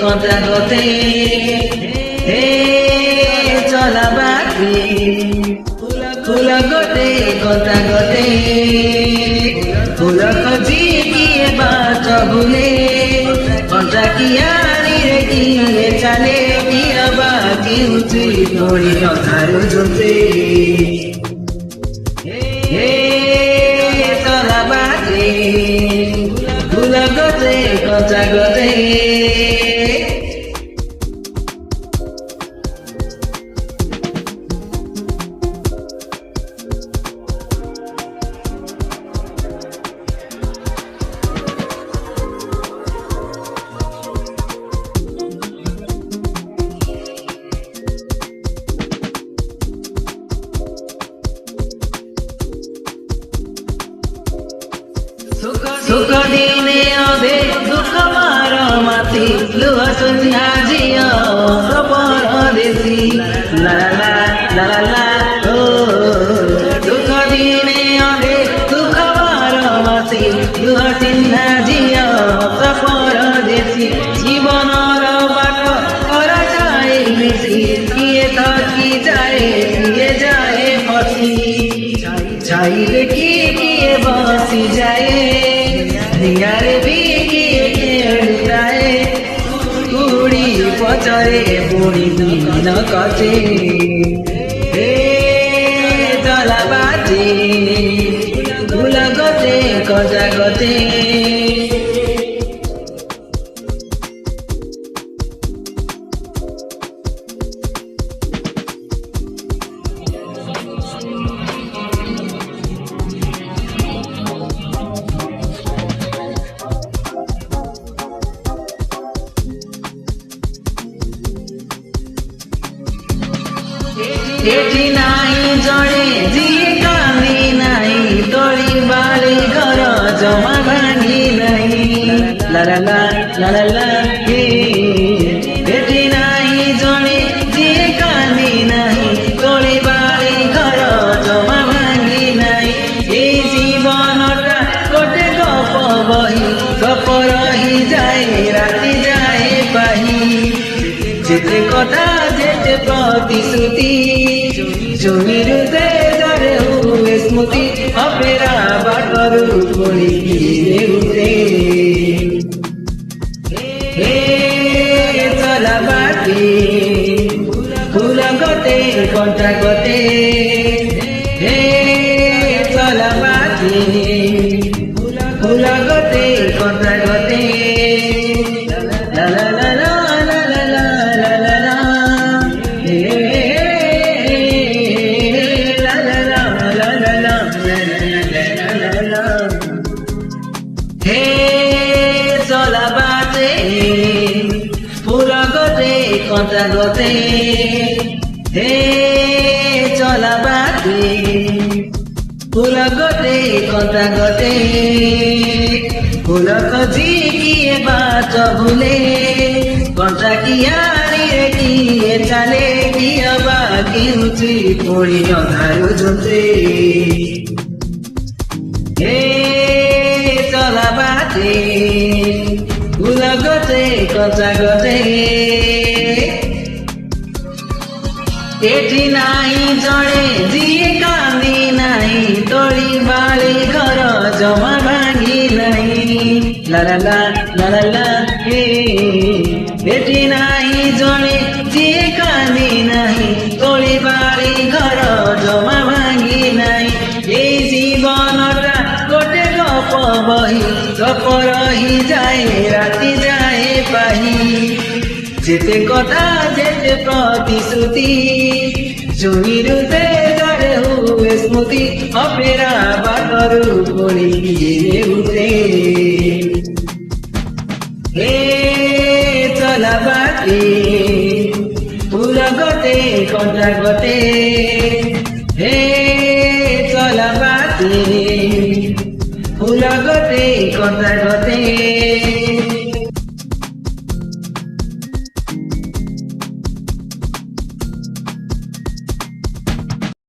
কথা গতে হে চলা বাকি ফুল গতে কথা গতে ফুল খোঁজি কিয়ে বাচ ভুলে কথা কিয়ারি রে কিয়ে চালে কিয়া বাকি উঠি পড়ি অধার জোতে হে চলা বাকি ফুল গতে কথা গতে सुख दीने अधे दुख मार माथि लुह सुन्या जियो परदेशी ला ला ला ला ला ओ दुख दीने अधे दुख मार माथि लुह सुन्या जियो परदेशी जीवन बाट करा जाए बेसी किए थकी जाए किए जाए फसी चाहिए किए बसी जाए यारे भी खेलताए कुड़ी पचरे बुढ़ी दिन कचे हे चला बाजे फूल गते कजा गते एठी नाई जड़े जिए कामी नाई तोड़ी बाली घर जमा भांगी नहीं ला ला ला ला ला ला हे एठी नाई जड़े जिए कामी नहीं तोड़ी बाली घर जमा भांगी नहीं ए जीवनटा गोटे गप बही गप रही जाए राति जाए पाही जेते कथा जेते प्रतिश्रुति জমির জরে হুয়ে স্মৃতি অপেরা বাটরু পড়ি গিয়ে উঠে হে চলা বাকি ফুল গতে কটা গতে হে চলা বাকি ফুল গতে কটা গতে লা লা লা লা हे चला बाजे फूल गते कथा गते हे चला बाजे फूल गते कथा गते फूल खोजी किए बाच भूले कथा कियारी रे किए चाले किया बाकी उठी पड़ी अधार जोते हे चला बाजे फूल गते कथा गते एठी नाई जड़े जिए कांदी नहीं तोड़ी बाली घर जमा भांगी नहीं ला ला ला ला ला ला हे एठी नाई जड़े जिए कांदी नहीं तोड़ी बाली घर जमा भांगी नहीं ए जीवनटा गोटे गप बही गप रही जाए राति जाए पाही जेते कथा जेते प्रतिश्रुति জমির জরে হুয়ে স্মৃতি অপেরা বাটরু পড়ি গিয়ে উঠে হে চলা বাকি ফুল গতে কটা গতে হে চলা বাকি ফুল গতে কটা গতে